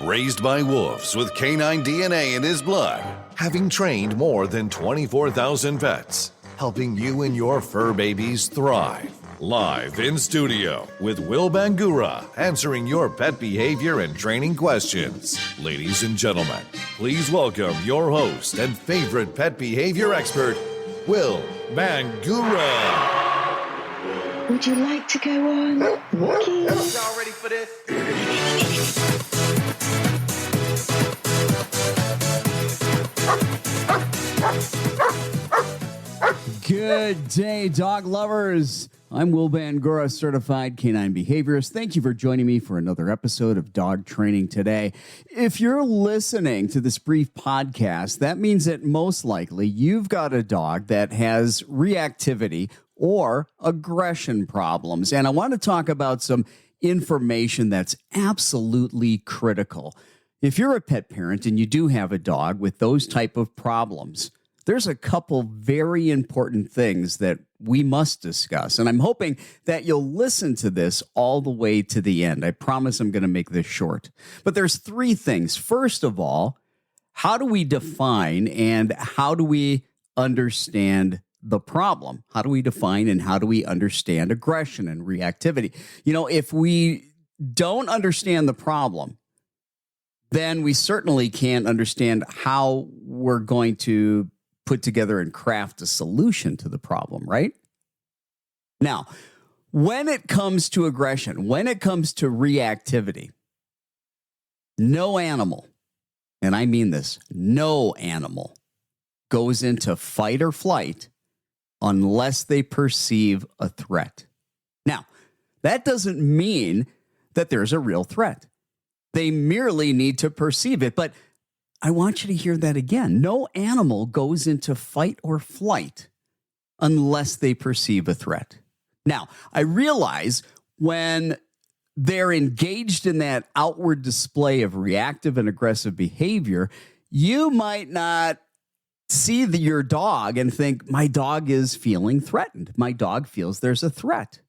Raised by wolves with canine DNA in his blood, having trained more than 24,000 pets, helping you and your fur babies thrive. Live in studio with Will Bangura, answering your pet behavior and training questions. Ladies and gentlemen, please welcome your host and favorite pet behavior expert, Will Bangura. Would you like to go on walking? Y'all ready for this? Good day, dog lovers. I'm Will Bangura, certified canine behaviorist. Thank you for joining me for another episode of Dog Training Today. If you're listening to this brief podcast, that means that most likely you've got a dog that has reactivity or aggression problems. And I want to talk about some information that's absolutely critical. If you're a pet parent and you do have a dog with those type of problems, there's a couple very important things that we must discuss. And I'm hoping that you'll listen to this all the way to the end. I promise I'm going to make this short. But there's three things. First of all, how do we define and how do we understand the problem? How do we define and how do we understand aggression and reactivity? You know, if we don't understand the problem, then we certainly can't understand how we're going to put together and craft a solution to the problem, right? Now, when it comes to aggression, when it comes to reactivity, no animal, and I mean this, no animal goes into fight or flight unless they perceive a threat. Now, that doesn't mean that there's a real threat. They merely need to perceive it, but I want you to hear that again. No animal goes into fight or flight unless they perceive a threat. Now, I realize when they're engaged in that outward display of reactive and aggressive behavior, you might not see your dog and think, my dog is feeling threatened. My dog feels there's a threat.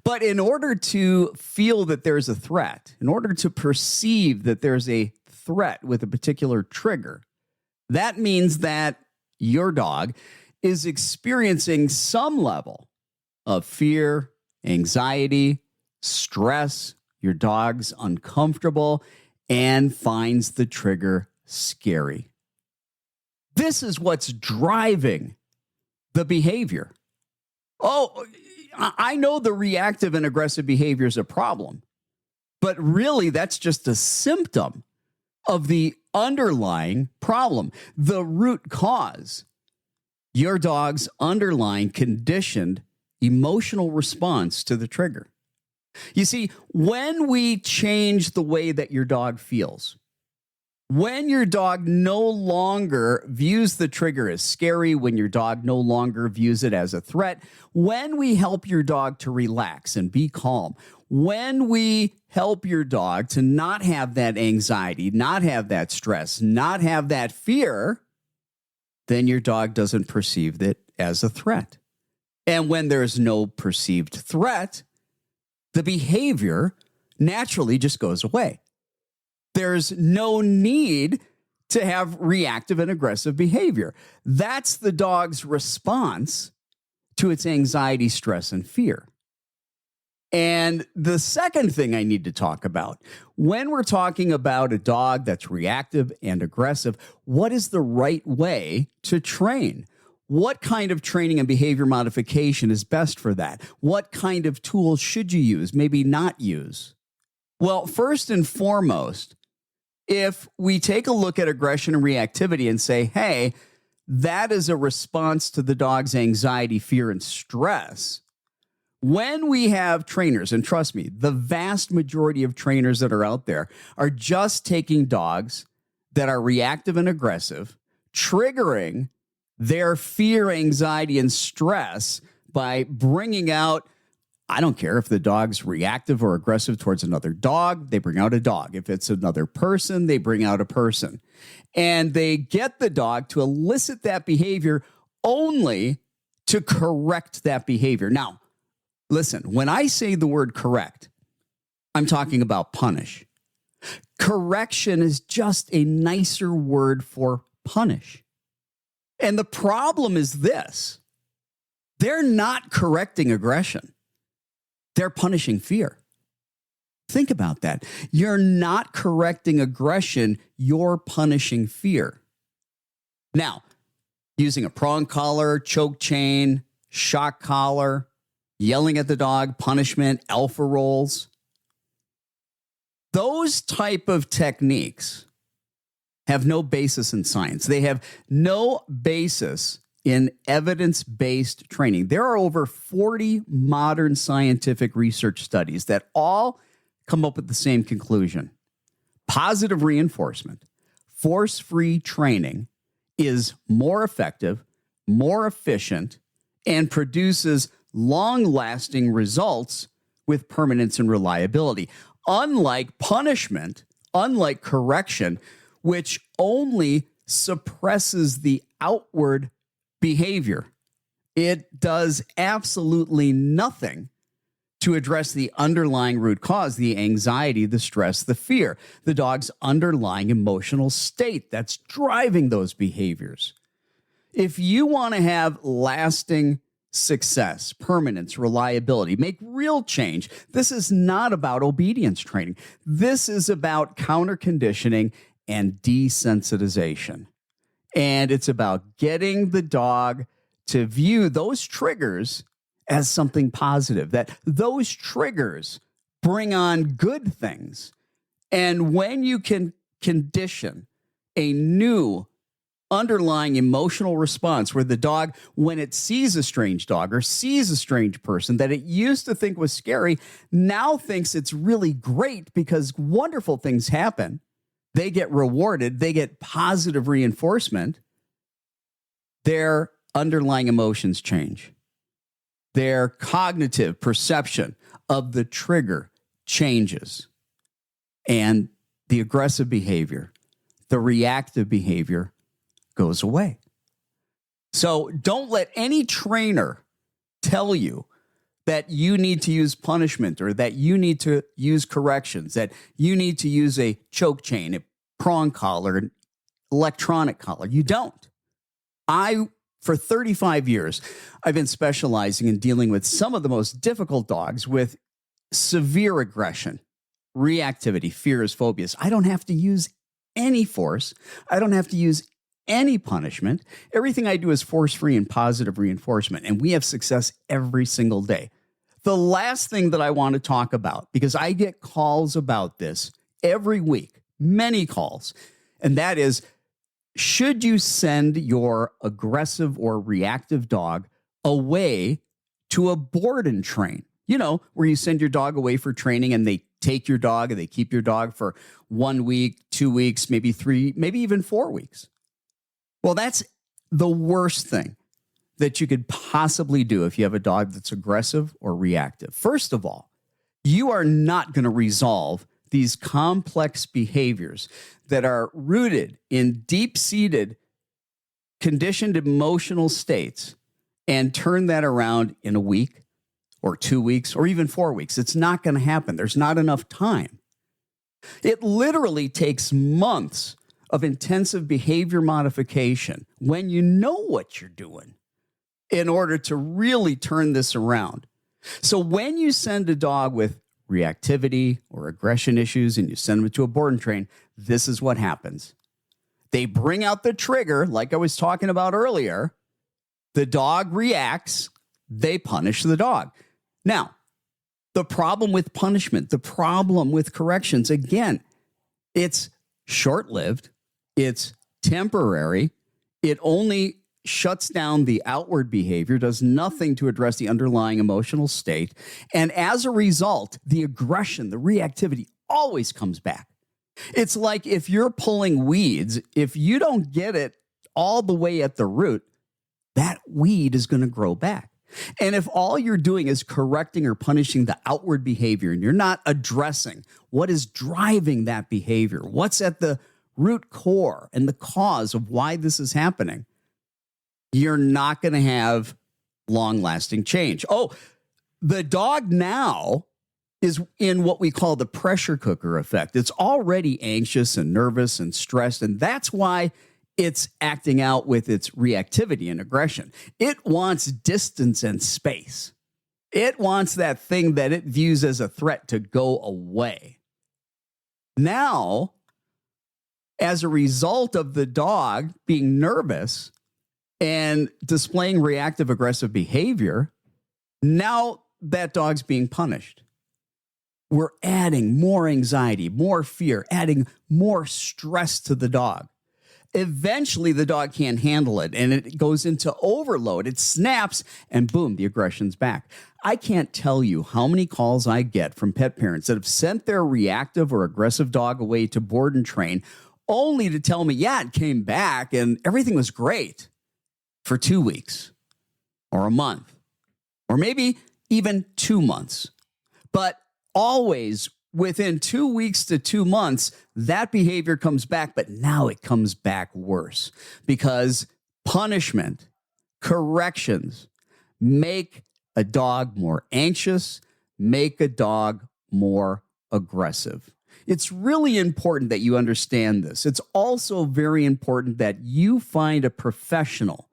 But in order to feel that there's a threat, in order to perceive that there's a threat with a particular trigger, that means that your dog is experiencing some level of fear, anxiety, stress. Your dog's uncomfortable and finds the trigger scary. This is what's driving the behavior. Oh, I know the reactive and aggressive behavior is a problem, but really that's just a symptom of the underlying problem, the root cause, your dog's underlying conditioned emotional response to the trigger. You see, when we change the way that your dog feels, when your dog no longer views the trigger as scary, when your dog no longer views it as a threat, when we help your dog to relax and be calm, when we help your dog to not have that anxiety, not have that stress, not have that fear, then your dog doesn't perceive it as a threat. And when there's no perceived threat, the behavior naturally just goes away. There's no need to have reactive and aggressive behavior. That's the dog's response to its anxiety, stress, and fear. And the second thing I need to talk about, when we're talking about a dog that's reactive and aggressive, what is the right way to train? What kind of training and behavior modification is best for that? What kind of tools should you use, maybe not use? Well, first and foremost, if we take a look at aggression and reactivity and say, hey, that is a response to the dog's anxiety, fear, and stress. When we have trainers, and trust me, the vast majority of trainers that are out there are just taking dogs that are reactive and aggressive, triggering their fear, anxiety, and stress by bringing out, I don't care if the dog's reactive or aggressive towards another dog, they bring out a dog. If it's another person, they bring out a person. And they get the dog to elicit that behavior only to correct that behavior. Now, listen, when I say the word correct, I'm talking about punish. Correction is just a nicer word for punish. And the problem is this: they're not correcting aggression. They're punishing fear. Think about that. You're not correcting aggression. You're punishing fear. Now, using a prong collar, choke chain, shock collar, yelling at the dog, punishment, alpha rolls, those type of techniques have no basis in science. They have no basis in evidence-based training. There are over 40 modern scientific research studies that all come up with the same conclusion. Positive reinforcement, force-free training is more effective, more efficient, and produces long-lasting results with permanence and reliability. Unlike punishment, unlike correction, which only suppresses the outward behavior, it does absolutely nothing to address the underlying root cause, the anxiety, the stress, the fear, the dog's underlying emotional state that's driving those behaviors. If you want to have lasting success, permanence, reliability, make real change, this is not about obedience training. This is about counter conditioning and desensitization. And it's about getting the dog to view those triggers as something positive, that those triggers bring on good things. And when you can condition a new underlying emotional response where the dog, when it sees a strange dog or sees a strange person that it used to think was scary, now thinks it's really great because wonderful things happen. They get rewarded. They get positive reinforcement. Their underlying emotions change. Their cognitive perception of the trigger changes. And the aggressive behavior, the reactive behavior goes away. So don't let any trainer tell you that you need to use punishment or that you need to use corrections, that you need to use a choke chain, a prong collar, an electronic collar. You don't. For 35 years, I've been specializing in dealing with some of the most difficult dogs with severe aggression, reactivity, fears, phobias. I don't have to use any force. I don't have to use any punishment. Everything I do is force-free and positive reinforcement, and we have success every single day. The last thing that I want to talk about, because I get calls about this every week, many calls, and that is, should you send your aggressive or reactive dog away to a board and train? You know, where you send your dog away for training and they take your dog and they keep your dog for 1 week, 2 weeks, maybe 3, maybe even 4 weeks. Well, that's the worst thing that you could possibly do if you have a dog that's aggressive or reactive. First of all, you are not going to resolve these complex behaviors that are rooted in deep-seated, conditioned emotional states and turn that around in a week or 2 weeks or even 4 weeks. It's not going to happen. There's not enough time. It literally takes months of intensive behavior modification when you know what you're doing in order to really turn this around. So when you send a dog with reactivity or aggression issues and you send them to a board and train, this is what happens. They bring out the trigger, like I was talking about earlier. The dog reacts. They punish the dog. Now, the problem with punishment, the problem with corrections, again, it's short-lived. It's temporary. It only shuts down the outward behavior, does nothing to address the underlying emotional state. And as a result, the aggression, the reactivity always comes back. It's like if you're pulling weeds, if you don't get it all the way at the root, that weed is going to grow back. And if all you're doing is correcting or punishing the outward behavior and you're not addressing what is driving that behavior, what's at the root core and the cause of why this is happening, you're not going to have long-lasting change. Oh, the dog now is in what we call the pressure cooker effect. It's already anxious and nervous and stressed, and that's why it's acting out with its reactivity and aggression. It wants distance and space. It wants that thing that it views as a threat to go away. Now, as a result of the dog being nervous and displaying reactive aggressive behavior, now that dog's being punished. We're adding more anxiety, more fear, adding more stress to the dog. Eventually, the dog can't handle it, and it goes into overload. It snaps, and boom, the aggression's back. I can't tell you how many calls I get from pet parents that have sent their reactive or aggressive dog away to board and train, only to tell me, yeah, it came back, and everything was great for 2 weeks or a month or maybe even 2 months. But always within 2 weeks to 2 months, that behavior comes back, but now it comes back worse because punishment, corrections make a dog more anxious, make a dog more aggressive. It's really important that you understand this. It's also very important that you find a professional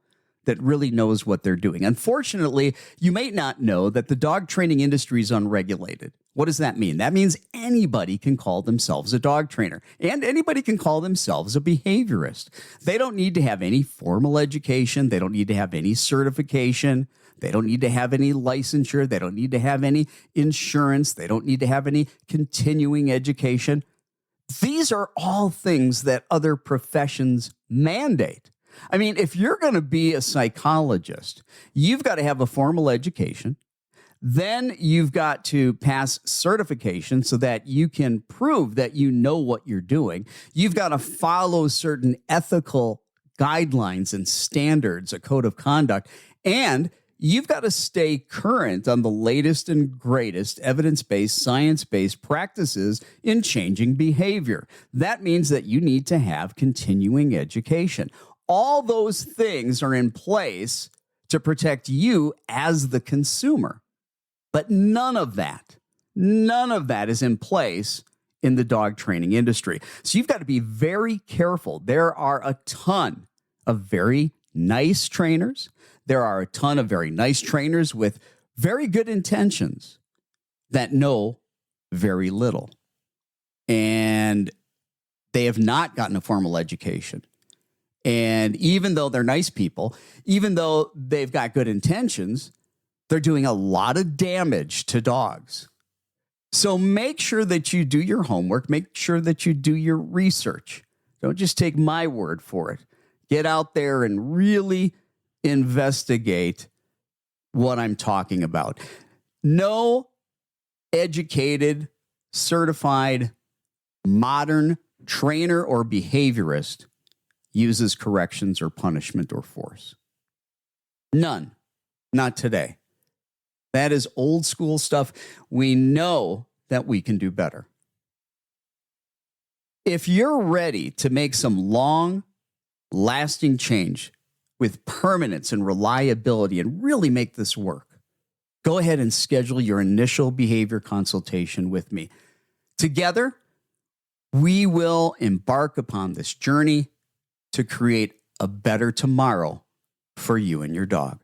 that really knows what they're doing. Unfortunately, you may not know that the dog training industry is unregulated. What does that mean? That means anybody can call themselves a dog trainer, and anybody can call themselves a behaviorist. They don't need to have any formal education. They don't need to have any certification. They don't need to have any licensure. They don't need to have any insurance. They don't need to have any continuing education. These are all things that other professions mandate. I mean, if you're going to be a psychologist, you've got to have a formal education. Then you've got to pass certification so that you can prove that you know what you're doing. You've got to follow certain ethical guidelines and standards, a code of conduct, and you've got to stay current on the latest and greatest evidence-based, science-based practices in changing behavior. That means that you need to have continuing education. All those things are in place to protect you as the consumer. But none of that is in place in the dog training industry. So you've got to be very careful. There are a ton of very nice trainers. There are a ton of very nice trainers with very good intentions that know very little. And they have not gotten a formal education. And even though they're nice people, even though they've got good intentions, they're doing a lot of damage to dogs. So make sure that you do your homework. Make sure that you do your research. Don't just take my word for it. Get out there and really investigate what I'm talking about. No educated, certified, modern trainer or behaviorist uses corrections or punishment or force. None. Not today. That is old school stuff. We know that we can do better. If you're ready to make some long-lasting change with permanence and reliability and really make this work, go ahead and schedule your initial behavior consultation with me. Together, we will embark upon this journey to create a better tomorrow for you and your dog.